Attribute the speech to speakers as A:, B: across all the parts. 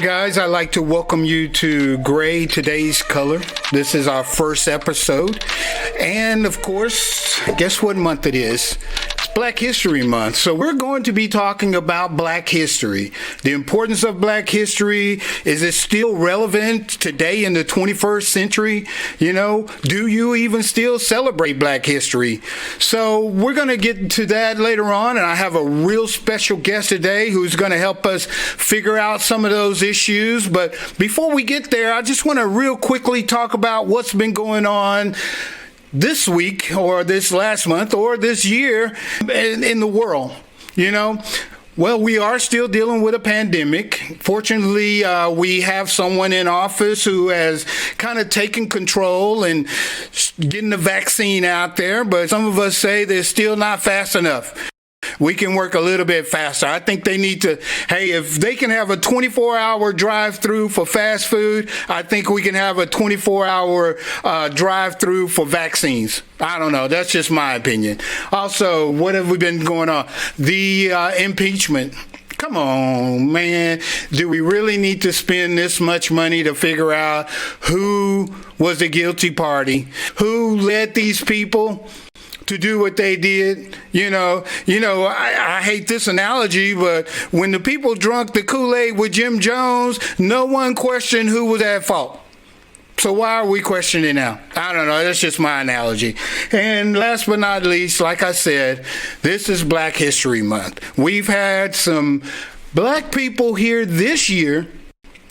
A: guys, I'd like to welcome you to Gray Today's Color. This is our first episode. And of course, guess what month it is? It's Black History Month. So we're going to be talking about Black history. The importance of Black history. Is it still relevant today in the 21st century? You know, do you even still celebrate Black history? So we're going to get to that later on. And I have a real special guest today who's going to help us figure out some of those issues. But before we get there, I just want to real quickly talk about what's been going on this week or this last month or this year in the world. You know, well, we are still dealing with a pandemic. Fortunately, we have someone in office who has kind of taken control and getting the vaccine out there. But some of us say they're still not fast enough. We can work a little bit faster. I think they need to, hey, if they can have a 24-hour drive-through for fast food, I think we can have a 24-hour drive-through for vaccines. I don't know. That's just my opinion. Also, what have we been going on? The impeachment. Come on, man. Do we really need to spend this much money to figure out who was the guilty party? Who led these people to do what they did? I hate this analogy, but when the people drunk the Kool-Aid with Jim Jones, no one questioned who was at fault. So why are we questioning now? I don't know. That's just my analogy. And last but not least, like I said, this is Black History Month. We've had some Black people here this year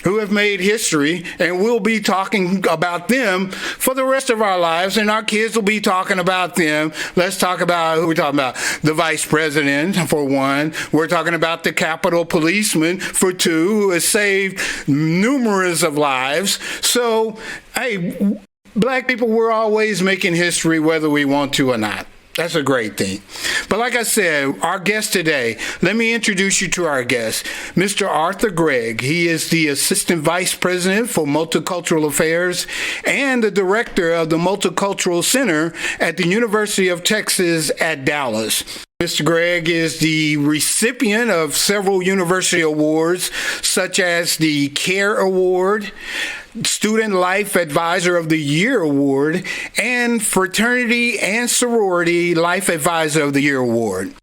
A: who have made history, and we'll be talking about them for the rest of our lives, and our kids will be talking about them. Let's talk about who we're talking about. The vice president, for one. We're talking about the Capitol policeman, for two, who has saved numerous of lives. So, hey, Black people, we're always making history whether we want to or not. That's a great thing. But like I said, our guest today, let me introduce you to our guest, Mr. Arthur Gregg. He is the Assistant Vice President for Multicultural Affairs and the Director of the Multicultural Center at the University of Texas at Dallas. Mr. Gregg is the recipient of several university awards, such as the CARE Award, Student Life Advisor of the Year Award, and Fraternity and Sorority Life Advisor of the Year Award.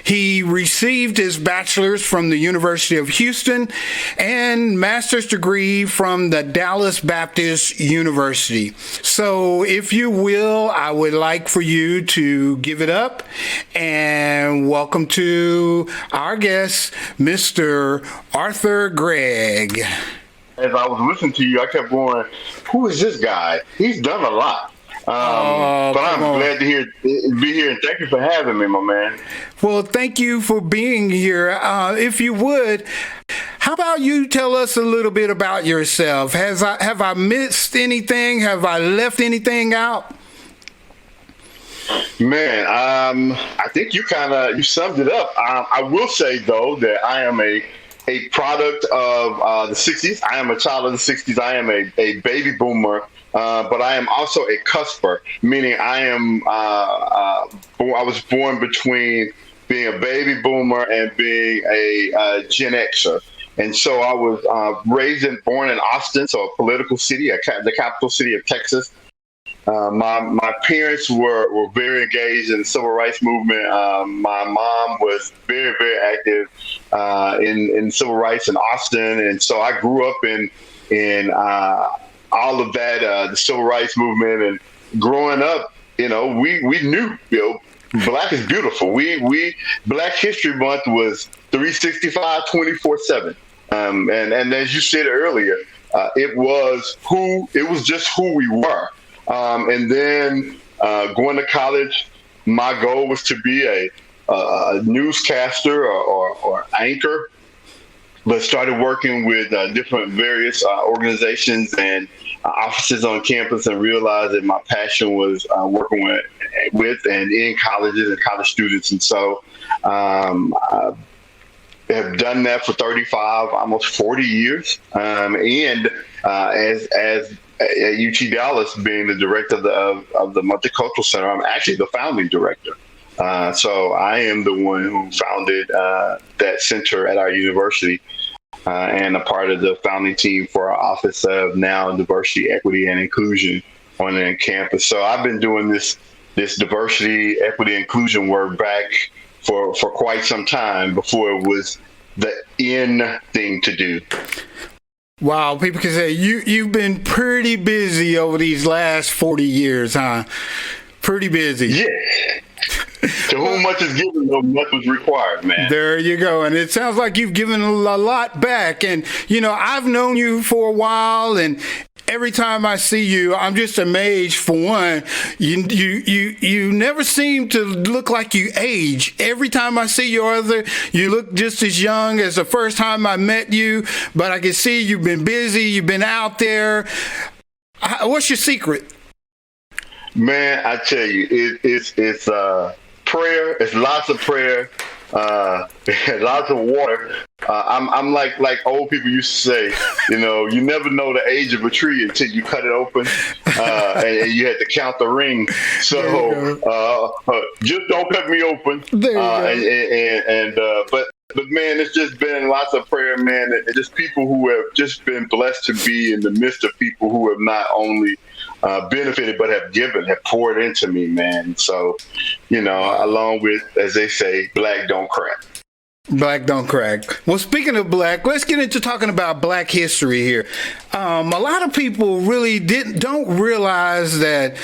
A: He received his bachelor's from the University of Houston and master's degree from the Dallas Baptist University. So if you will, I would like for you to give it up and welcome to our guest, Mr. Arthur Gregg.
B: As I was listening to you, I kept going, who is this guy? He's done a lot. But I'm glad to be here, and thank you for having me, my man.
A: Well, thank you for being here. If you would, how about you tell us a little bit about yourself? Have I missed anything? Have I left anything out?
B: Man, I think you summed it up. I will say, though, that I am a product of the 60s. I am a child of the 60s. I am a baby boomer. But I am also a cusper, meaning I was born between being a baby boomer and being a Gen Xer. And so I was raised and born in Austin, so a political city, the capital city of Texas. My parents were very engaged in the civil rights movement. My mom was very, very active in civil rights in Austin. And so I grew up in all of that, the civil rights movement, and growing up, we knew, Black is beautiful. Black History Month was 365, 24/7. And as you said earlier, it was just who we were. And then going to college, my goal was to be a newscaster or anchor, but started working with different various organizations and offices on campus, and realized that my passion was working with and in colleges and college students. And so I have done that for 35, almost 40 years. And as at UT Dallas, being the director of the Multicultural Center, I'm actually the founding director. So I am the one who founded that center at our university. and a part of the founding team for our Office of now Diversity, Equity, and Inclusion on the campus. So I've been doing this diversity, equity, inclusion work back for quite some time before it was the in thing to do.
A: Wow, people can say you've been pretty busy over these last 40 years, huh? Pretty busy.
B: Yeah. To whom much is given, no much was required, man.
A: There you go. And it sounds like you've given a lot back. And, I've known you for a while, and every time I see you, I'm just amazed. For one, you never seem to look like you age. Every time I see you, you look just as young as the first time I met you. But I can see you've been busy. You've been out there. What's your secret?
B: Man, I tell you, it's prayer. It's lots of prayer, lots of water. I'm like old people used to say, you never know the age of a tree until you cut it open, and you had to count the ring. So just don't cut me open. There you go. But man, it's just been lots of prayer, man, and just people who have just been blessed to be in the midst of people who have not only benefited but have poured into me, man. So, along with, as they say, black don't crack.
A: Black don't crack. Well, speaking of black, let's get into talking about black history here. A lot of people really don't realize that,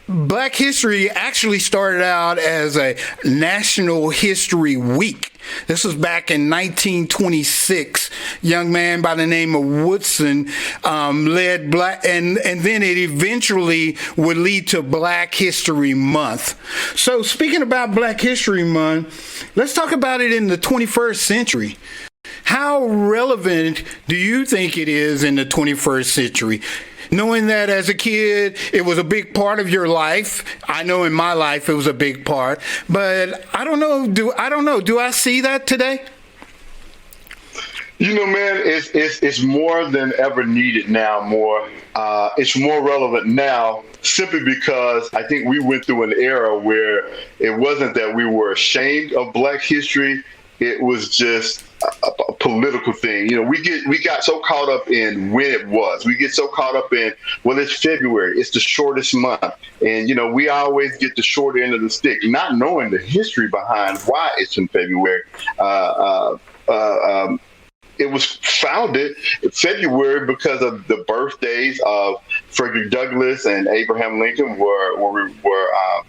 A: Black history actually started out as a National History Week. This was back in 1926. Young man by the name of Woodson led Black, and then it eventually would lead to Black History Month. So speaking about Black History Month, let's talk about it in the 21st century. How relevant do you think it is in the 21st century? Knowing that as a kid, it was a big part of your life. I know in my life it was a big part, but I don't know. Do I see that today?
B: Man, it's more than ever needed now. It's more relevant now simply because I think we went through an era where it wasn't that we were ashamed of Black history. It was just a political thing. We got so caught up in when it was. We get so caught up in, well, it's February. It's the shortest month. And, we always get the short end of the stick, not knowing the history behind why it's in February. It was founded in February because of the birthdays of Frederick Douglass and Abraham Lincoln were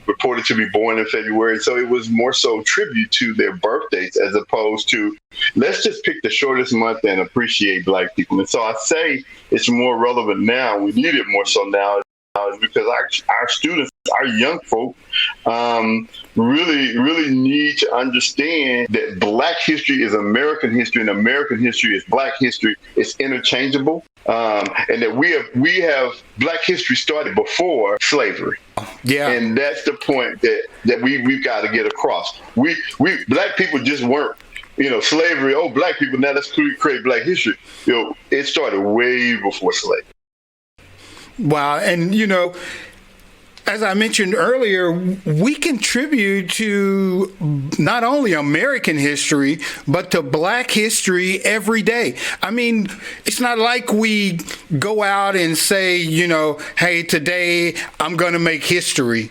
B: reported to be born in February. So it was more so tribute to their birthdays as opposed to let's just pick the shortest month and appreciate Black people. And so I say it's more relevant now. We need it more so now is because our students, our young folk, really need to understand that Black history is American history and American history is Black history. It's interchangeable, and that we have Black history started before slavery. Yeah, and that's the point that we've got to get across. We Black people just weren't. Slavery. Oh, Black people. Now let's create Black history. It started way before slavery.
A: Wow. And, as I mentioned earlier, we contribute to not only American history, but to Black history every day. I mean, it's not like we go out and say, hey, today I'm going to make history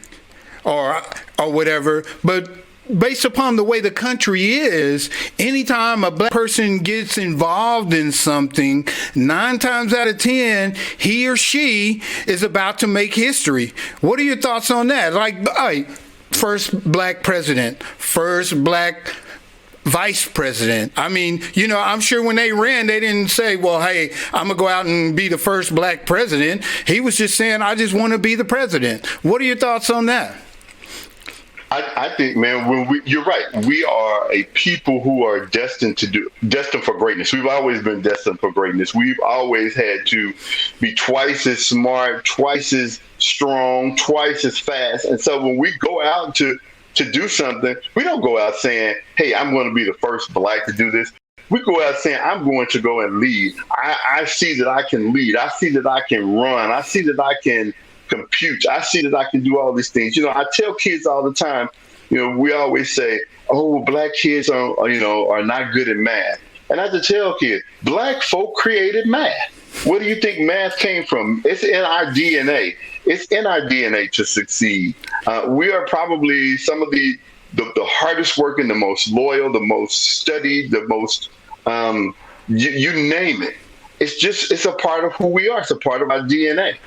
A: or whatever. But based upon the way the country is, anytime a Black person gets involved in something, 9 times out of 10, he or she is about to make history. What are your thoughts on that? Like, first Black president, first Black vice president. I mean, I'm sure when they ran, they didn't say, well, hey, I'm going to go out and be the first Black president. He was just saying, I just want to be the president. What are your thoughts on that?
B: I think, man, you're right. We are a people who are destined for greatness. We've always been destined for greatness. We've always had to be twice as smart, twice as strong, twice as fast. And so when we go out to do something, we don't go out saying, hey, I'm going to be the first Black to do this. We go out saying, I'm going to go and lead. I see that I can lead. I see that I can run. I see that I can compute. I see that I can do all these things. I tell kids all the time, we always say, oh, Black kids are not good at math. And I had to tell kids, Black folk created math. Where do you think math came from? It's in our DNA. It's in our DNA to succeed. We are probably some of the hardest working, the most loyal, the most studied, the most, you name it. It's a part of who we are. It's a part of our DNA.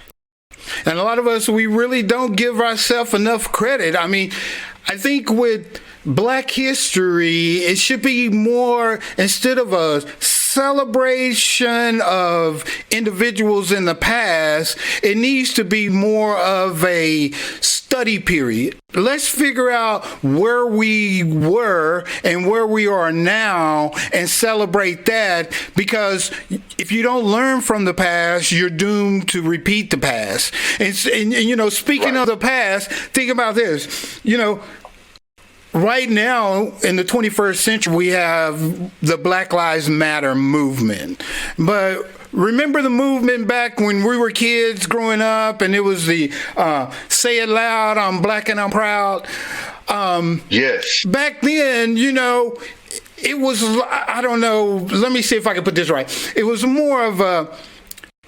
A: And a lot of us, we really don't give ourselves enough credit. I mean, I think with Black history, it should be more, instead of a celebration of individuals in the past, it needs to be more of a study period. Let's figure out where we were and where we are now and celebrate that, because if you don't learn from the past, you're doomed to repeat the past. And speaking of the past, think about this, right now, in the 21st century, we have the Black Lives Matter movement. But remember the movement back when we were kids growing up, and it was the say it loud, I'm Black and I'm proud.
B: Yes.
A: Back then, it was, I don't know, let me see if I can put this right. It was more of a,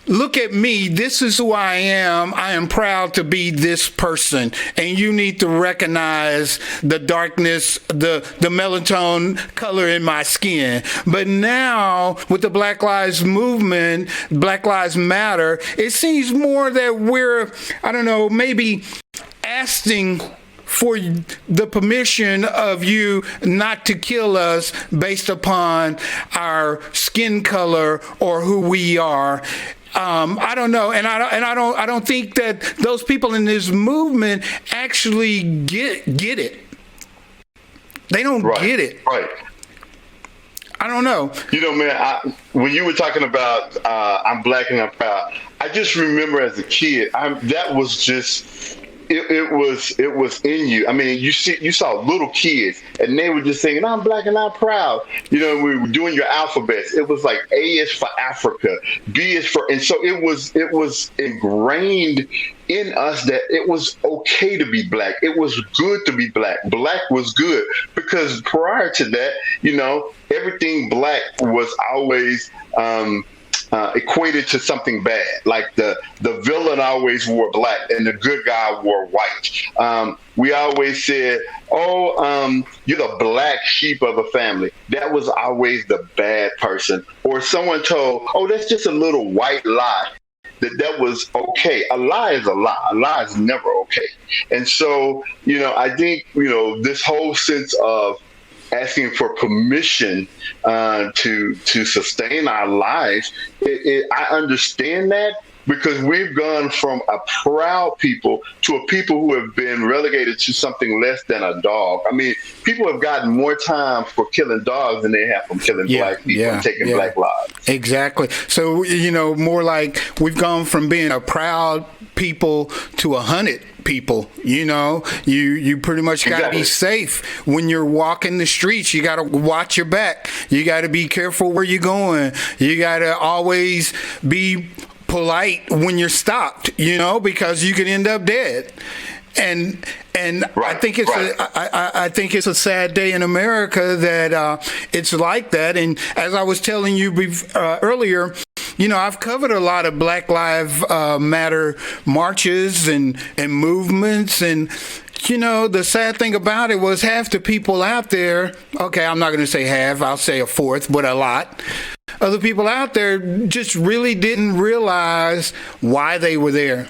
A: look at me, this is who I am proud to be this person, and you need to recognize the darkness, the melatonin color in my skin. But now, with the Black Lives Movement, Black Lives Matter, it seems more that we're, I don't know, maybe asking for the permission of you not to kill us based upon our skin color or who we are. I don't know, and I don't think that those people in this movement actually get it. They don't get it.
B: Right.
A: I don't know.
B: Man, when you were talking about I'm Black and I'm proud, I just remember as a kid, that was just. It was in you. I mean, you saw little kids, and they were just singing, "I'm Black and I'm proud." We were doing your alphabets. It was like A is for Africa, B is for, and so it was ingrained in us that it was okay to be Black. It was good to be Black. Black was good, because prior to that, everything Black was always equated to something bad. Like the villain always wore black and the good guy wore white. We always said, you're the black sheep of the family. That was always the bad person. Or someone told, that's just a little white lie. That was okay. A lie is a lie. A lie is never okay. And so, I think, this whole sense of asking for permission to sustain our lives, I understand that, because we've gone from a proud people to a people who have been relegated to something less than a dog. I mean, people have gotten more time for killing dogs than they have from killing Black people and taking Black lives.
A: Exactly. So, more like we've gone from being a proud people to 100 people. You pretty much got to be safe when you're walking the streets. You got to watch your back. You got to be careful where you're going. You got to always be polite when you're stopped, because you could end up dead. And I think it's I think it's a sad day in America that it's like that. And as I was telling you earlier, I've covered a lot of Black Lives Matter marches and movements, and the sad thing about it was half the people out there, okay, I'm not going to say half, I'll say a fourth, but a lot of the people out there just really didn't realize why they were there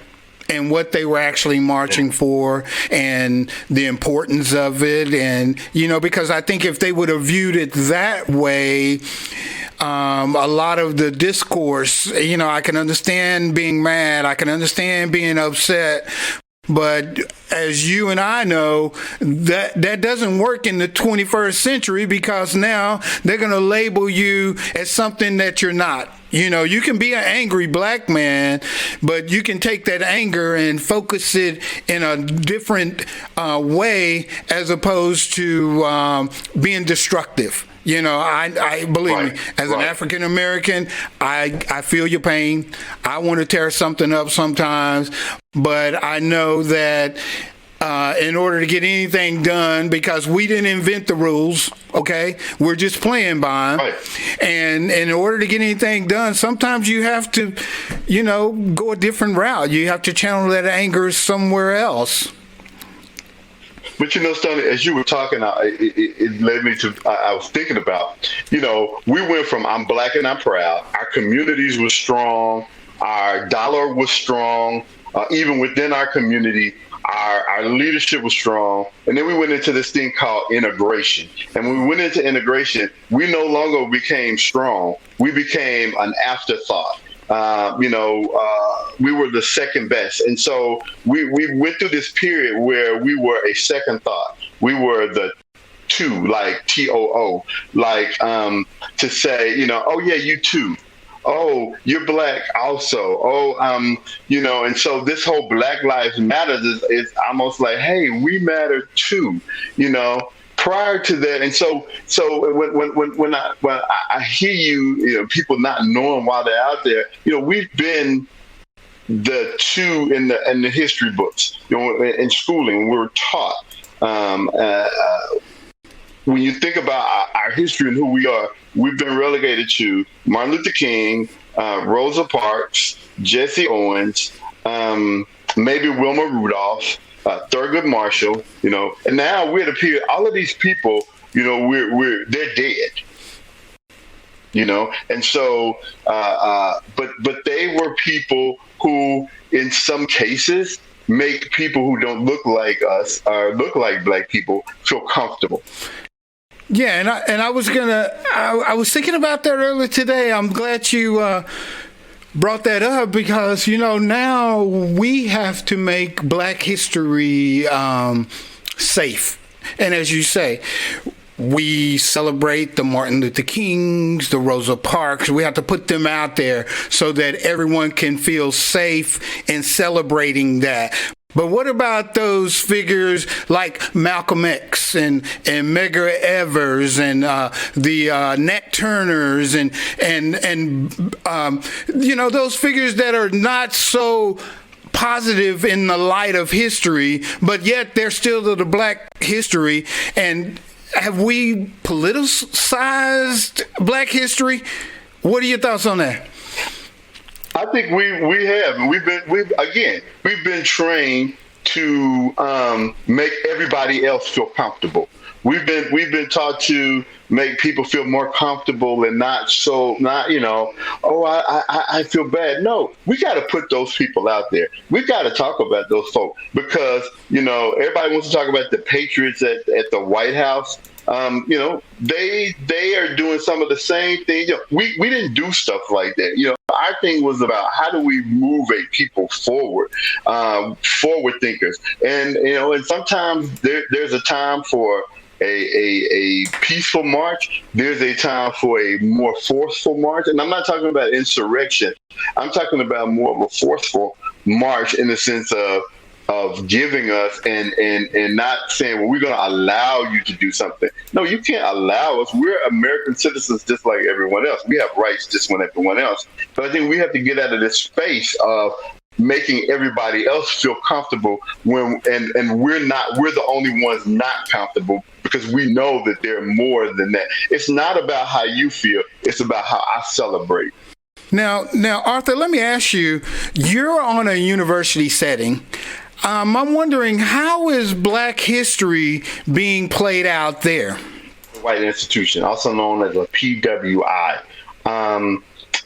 A: and what they were actually marching for and the importance of it. And, because I think if they would have viewed it that way, a lot of the discourse, I can understand being mad, I can understand being upset, but as you and I know, that doesn't work in the 21st century, because now they're going to label you as something that you're not. You can be an angry Black man, but you can take that anger and focus it in a different way, as opposed to being destructive. I believe me, as an African American, I feel your pain. I want to tear something up sometimes, but I know that in order to get anything done, because we didn't invent the rules. Okay, we're just playing by 'em.
B: Right.
A: And in order to get anything done, sometimes you have to, go a different route. You have to channel that anger somewhere else.
B: But Stoney, as you were talking, it led me to, I was thinking about, we went from I'm black and I'm proud. Our communities were strong. Our dollar was strong. Even within our community, our leadership was strong. And then we went into this thing called integration. And when we went into integration, we no longer became strong. We became an afterthought. We were the second best. And so we went through this period where we were a second thought. We were the two, like TOO, like to say, oh, yeah, you too. Oh, you're black also. Oh, and so this whole Black Lives Matter is almost like, hey, we matter too, Prior to that, and so when I hear you, people not knowing why they're out there, we've been the two in the history books, in schooling, we were taught. When you think about our history and who we are, we've been relegated to Martin Luther King, Rosa Parks, Jesse Owens, maybe Wilma Rudolph, Thurgood Marshall, and now we're at a period, all of these people, they're dead, and so, but they were people who, in some cases, make people who don't look like us or look like black people feel comfortable.
A: Yeah, and I was thinking about that earlier today. I'm glad you brought that up, because now we have to make Black history safe. And as you say, we celebrate the Martin Luther Kings, the Rosa Parks. We have to put them out there so that everyone can feel safe in celebrating that. But what about those figures like Malcolm X and Medgar Evers and the Nat Turners and those figures that are not so positive in the light of history, but yet they're still the Black history? And have we politicized Black history? What are your thoughts on that?
B: I think we have. We've been trained to make everybody else feel comfortable. We've been taught to make people feel more comfortable and not I feel bad. No, we got to put those people out there. We got to talk about those folks, because everybody wants to talk about the patriots at the White House. They are doing some of the same things. We didn't do stuff like that. Our thing was about how do we move a people forward, forward thinkers, and sometimes there's a time for a peaceful march. There's a time for a more forceful march, and I'm not talking about insurrection. I'm talking about more of a forceful march in the sense of giving us and not saying, well, we're going to allow you to do something. No, you can't allow us. We're American citizens just like everyone else. We have rights just like everyone else. But I think we have to get out of this space of making everybody else feel comfortable and we're the only ones not comfortable, because we know that they're more than that. It's not about how you feel. It's about how I celebrate.
A: Now, Arthur, let me ask you, you're on a university setting. I'm wondering, how is Black history being played out there?
B: White institution, also known as a PWI.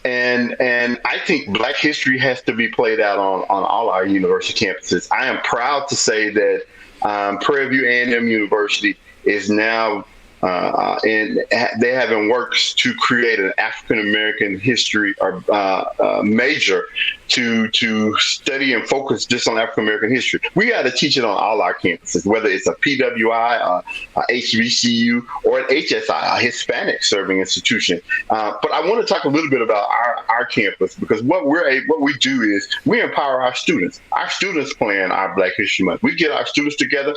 B: And I think Black history has to be played out on all our university campuses. I am proud to say that Prairie View A&M University is now and they have in works to create an African American history or major to study and focus just on African American history. We got to teach it on all our campuses, whether it's a PWI, a HBCU, or an HSI, a Hispanic serving institution. But I want to talk a little bit about our campus, because what we do is we empower our students. Our students plan our Black History Month. We get our students together.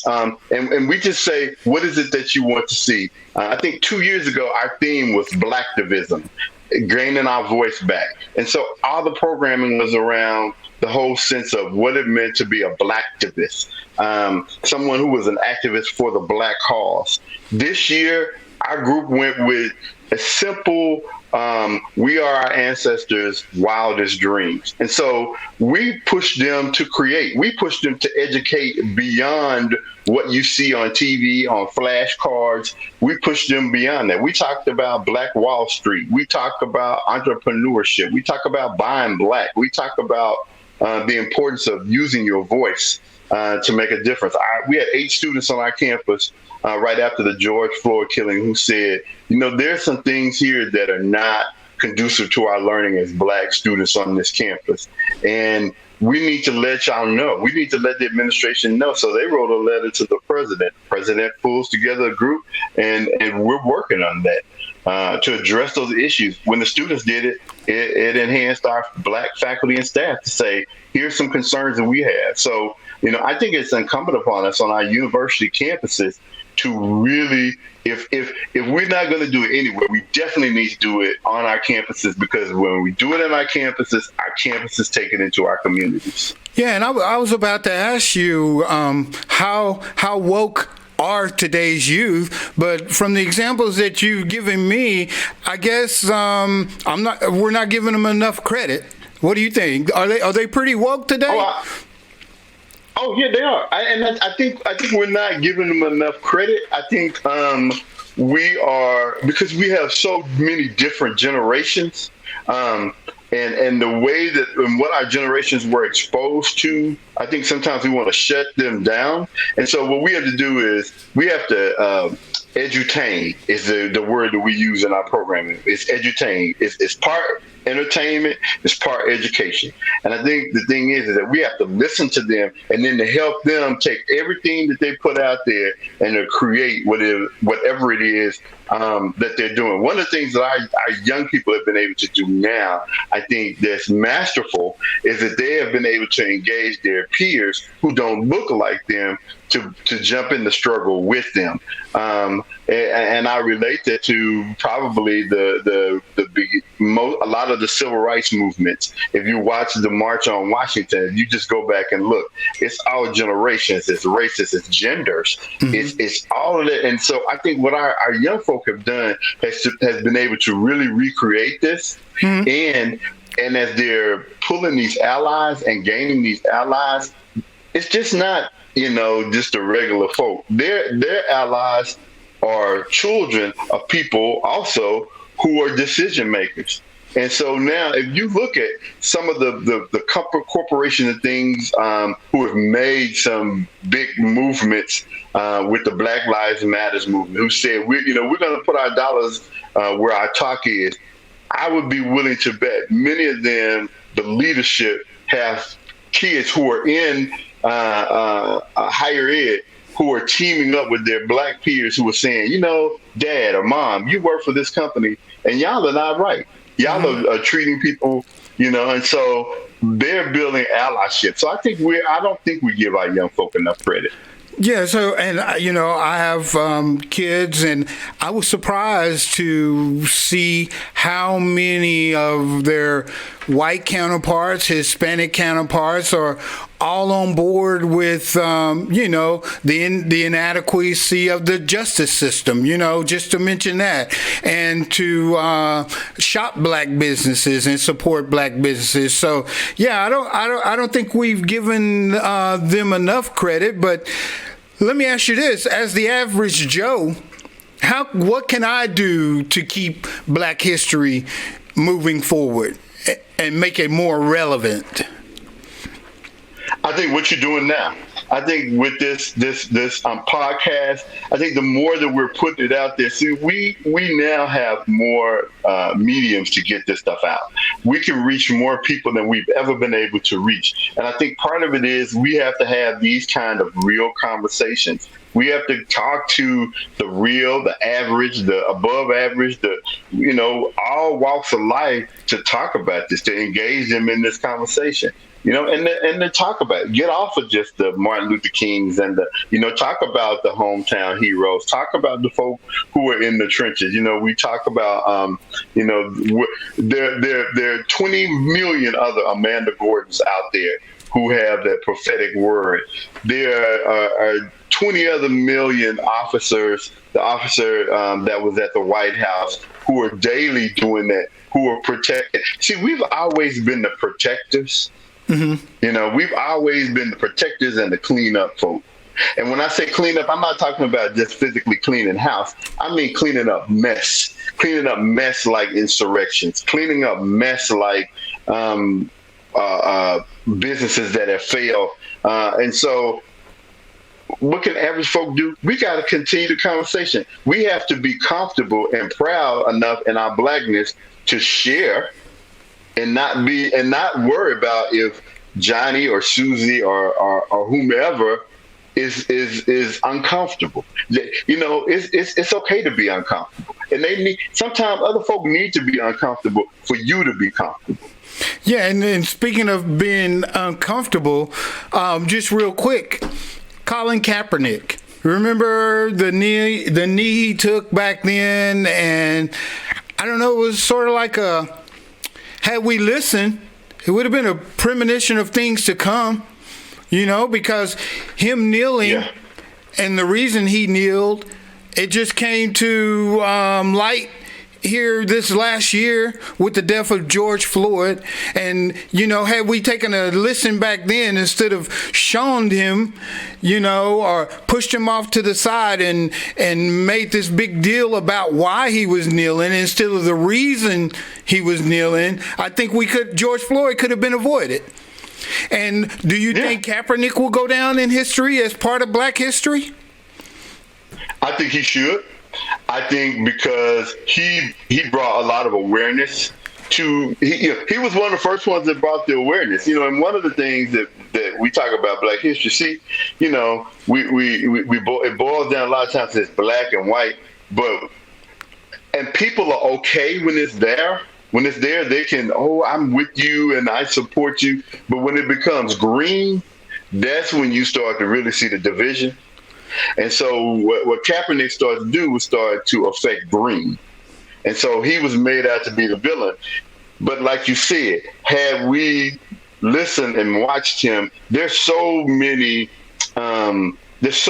B: And we just say, what is it that you want to see? I think 2 years ago, our theme was Blacktivism. gaining our voice back. And so all the programming was around the whole sense of what it meant to be a Black activist, someone who was an activist for the Black cause. This year, our group went with a simple, we are our ancestors' wildest dreams. And so we pushed them to create. We pushed them to educate beyond what you see on TV, on flashcards. We pushed them beyond that. We talked about Black Wall Street. We talked about entrepreneurship. We talked about buying Black. We talked about the importance of using your voice to make a difference. We had 8 students on our campus right after the George Floyd killing who said, there's some things here that are not conducive to our learning as Black students on this campus. And we need to let y'all know. We need to let the administration know. So they wrote a letter to the president. The president pulls together a group, and we're working on that to address those issues. When the students did it, it enhanced our Black faculty and staff to say, here's some concerns that we have. So, I think it's incumbent upon us on our university campuses to really, if we're not going to do it anywhere, we definitely need to do it on our campuses, because when we do it in our campuses take it into our communities.
A: Yeah, and I was about to ask you how woke are today's youth, but from the examples that you've given me, I guess we're not giving them enough credit. What do you think? Are they pretty woke today?
B: Oh yeah, they are. I think we're not giving them enough credit. I think we are, because we have so many different generations, and the way that and what our generations were exposed to. I think sometimes we want to shut them down, and so what we have to do is we have to edutain is the word that we use in our programming. It's edutain. It's part entertainment, it's part education. And I think the thing is that we have to listen to them, and then to help them take everything that they put out there and to create whatever it is that they're doing. One of the things that our young people have been able to do now, I think that's masterful, is that they have been able to engage their peers who don't look like them to jump in the struggle with them. And I relate that to probably a lot of the civil rights movements. If you watch the March on Washington, you just go back and look, it's all generations, it's races, it's genders, it's all of that. And so I think what our young folk have done has been able to really recreate this. And as they're pulling these allies and gaining these allies, it's just not, just the regular folk. Their allies are children of people also who are decision makers. And so now, if you look at some of the corporations and things who have made some big movements with the Black Lives Matters movement, who said we're going to put our dollars where our talk is, I would be willing to bet many of them, the leadership, have kids who are in higher ed, who are teaming up with their Black peers who are saying, Dad or Mom, you work for this company and y'all are not right. Y'all are treating people, and so they're building allyship. So I don't think we give our young folk enough credit.
A: Yeah, so, and I have kids, and I was surprised to see how many of their white counterparts, Hispanic counterparts, are all on board with, the inadequacy of the justice system, just to mention that, and to shop Black businesses and support Black businesses. So, yeah, I don't think we've given them enough credit, but let me ask you this: as the average Joe, what can I do to keep Black history moving forward and make it more relevant?
B: I think what you're doing now. I think with this podcast, I think the more that we're putting it out there, see, we now have more mediums to get this stuff out. We can reach more people than we've ever been able to reach. And I think part of it is we have to have these kind of real conversations We have to talk to the real, the average, the above average, all walks of life to talk about this, to engage them in this conversation. And then talk about it. Get off of just the Martin Luther Kings and talk about the hometown heroes. Talk about the folk who are in the trenches. We talk about, there are 20 million other Amanda Gordons out there who have that prophetic word. There are 20 other million officers, the officer that was at the White House, who are daily doing that, who are protected. See, we've always been the protectors. Mm-hmm. We've always been the protectors and the cleanup folk. And when I say clean up, I'm not talking about just physically cleaning house. I mean cleaning up mess like insurrections, cleaning up mess like businesses that have failed. And so what can average folk do? We got to continue the conversation. We have to be comfortable and proud enough in our blackness to share and not worry about if Johnny or Susie or whomever is uncomfortable. It's okay to be uncomfortable, and sometimes other folk need to be uncomfortable for you to be comfortable.
A: Yeah, and speaking of being uncomfortable, just real quick, Colin Kaepernick. Remember the knee he took back then, and I don't know, it was sort of like had we listened, it would have been a premonition of things to come, because him kneeling and the reason he kneeled, it just came to light here this last year with the death of George Floyd. And, had we taken a listen back then instead of shunned him, or pushed him off to the side and made this big deal about why he was kneeling instead of the reason he was kneeling, I think George Floyd could have been avoided. And do you think Kaepernick will go down in history as part of Black history?
B: I think he should. I think because he brought a lot of awareness to, he was one of the first ones that brought the awareness, and one of the things that we talk about Black history, see, it boils down a lot of times to it's black and white, and people are okay when it's there. When it's there, they can, I'm with you and I support you. But when it becomes green, that's when you start to really see the division. And so what Kaepernick started to do was start to affect green. And so he was made out to be the villain. But like you said, had we listened and watched him, there's so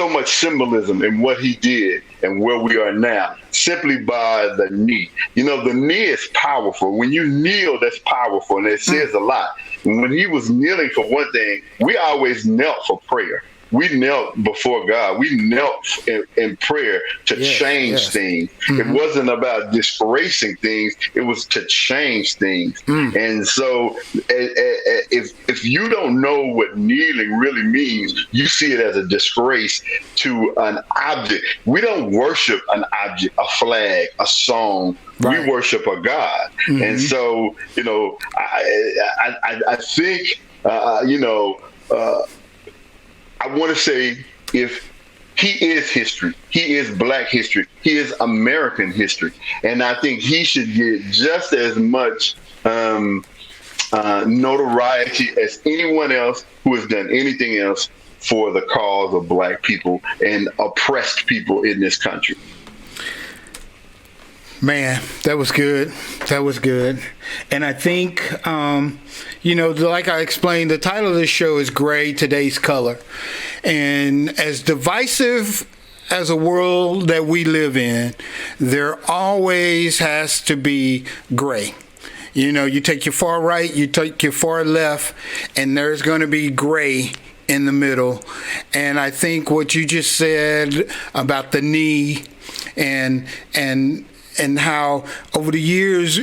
B: much symbolism in what he did and where we are now, simply by the knee. The knee is powerful. When you kneel, that's powerful, and it says a lot. When he was kneeling, for one thing, we always knelt for prayer. We knelt before God. We knelt in prayer to change things. Mm-hmm. It wasn't about disgracing things. It was to change things. And so if you don't know what kneeling really means, you see it as a disgrace to an object. We don't worship an object, a flag, a song. Right. We worship a God. Mm-hmm. And so, I think, I want to say, if he is history, he is Black history, he is American history, and I think he should get just as much notoriety as anyone else who has done anything else for the cause of Black people and oppressed people in this country.
A: Man, that was good. That was good. And I think, like I explained, the title of this show is Gray, Today's Color. And as divisive as a world that we live in, there always has to be gray. You take your far right, you take your far left, and there's going to be gray in the middle. And I think what you just said about the knee and how over the years,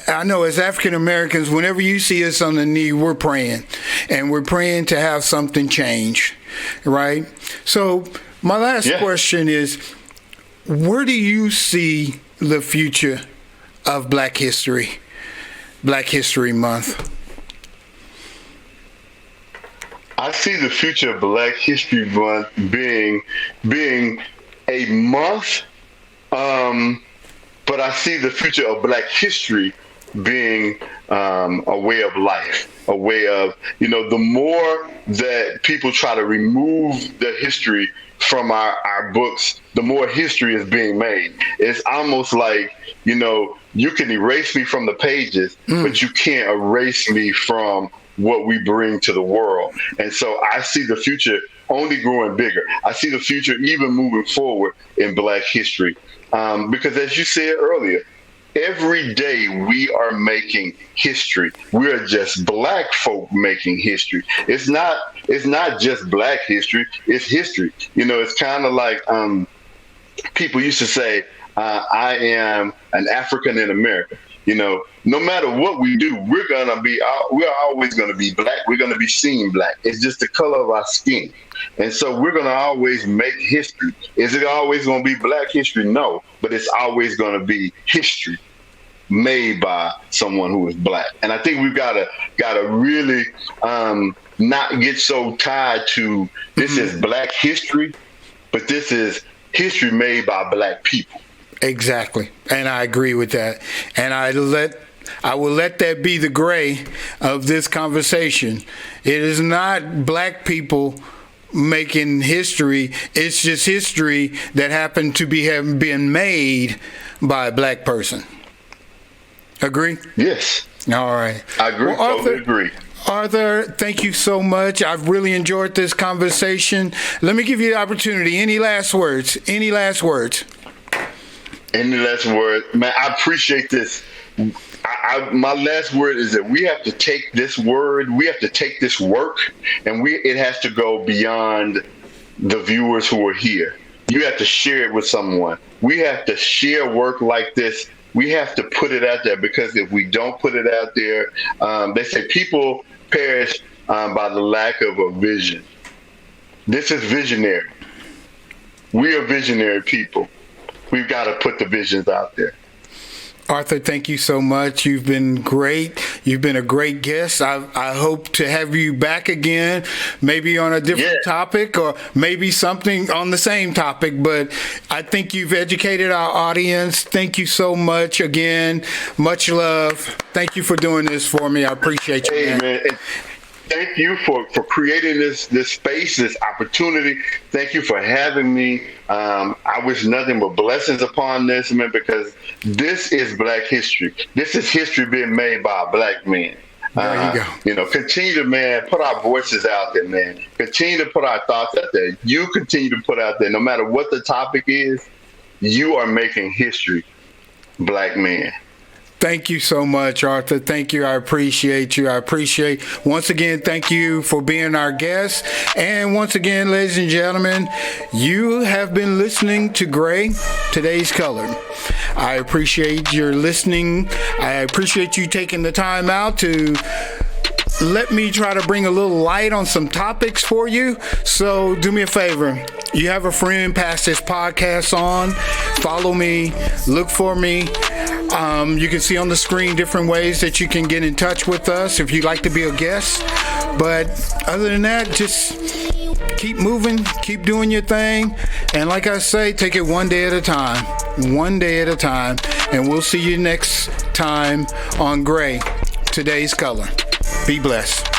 A: I know as African Americans, whenever you see us on the knee, we're praying. And we're praying to have something change, right? So my last question is, where do you see the future of Black History Month?
B: I see the future of Black History Month being a month, but I see the future of Black history being a way of life, a way of, the more that people try to remove the history from our books, the more history is being made. It's almost like, you can erase me from the pages, but you can't erase me from what we bring to the world. And so I see the future only growing bigger. I see the future even moving forward in Black history. Because as you said earlier, every day we are making history. We are just Black folk making history. It's not just Black history, it's history. It's kind of like people used to say, I am an African in America. No matter what we do, we're always going to be Black. We're going to be seen Black. It's just the color of our skin. And so we're going to always make history. Is it always going to be Black history? No, but it's always going to be history made by someone who is Black. And I think we've got to really not get so tied to this is Black history, but this is history made by Black people.
A: Exactly. And I agree with that. And I will let that be the gray of this conversation. It is not Black people making history. It's just history that happened to have been made by a Black person. Agree?
B: Yes.
A: All right.
B: I agree.
A: Well,
B: totally agree.
A: Arthur, thank you so much. I've really enjoyed this conversation. Let me give you the opportunity. Any last words? Any last words?
B: Any last word? Man, I appreciate this. My last word is that we have to take this word, we have to take this work, and it has to go beyond the viewers who are here. You have to share it with someone. We have to share work like this. We have to put it out there, because if we don't put it out there, they say people perish by the lack of a vision. This is visionary. We are visionary people. We've got to put the visions out there.
A: Arthur, thank you so much. You've been great. You've been a great guest. I hope to have you back again, maybe on a different topic, or maybe something on the same topic. But I think you've educated our audience. Thank you so much again. Much love. Thank you for doing this for me. I appreciate you.
B: Hey, man. Thank you for creating this space, this opportunity. Thank you for having me. I wish nothing but blessings upon this, man, because this is Black history. This is history being made by a Black man.
A: There you go.
B: Continue to, man, put our voices out there, man. Continue to put our thoughts out there. You continue to put out there, no matter what the topic is, you are making history, Black man.
A: Thank you so much, Arthur. Thank you. I appreciate you. Once again, thank you for being our guest. And once again, ladies and gentlemen, you have been listening to Gregg, Today's Color. I appreciate your listening. I appreciate you taking the time out to let me try to bring a little light on some topics for you. So do me a favor. You have a friend, pass this podcast on. Follow me. Look for me. You can see on the screen different ways that you can get in touch with us if you'd like to be a guest. But other than that, just keep moving, keep doing your thing. And like I say, take it one day at a time. One day at a time. And we'll see you next time on Gregg, Today's Color. Be blessed.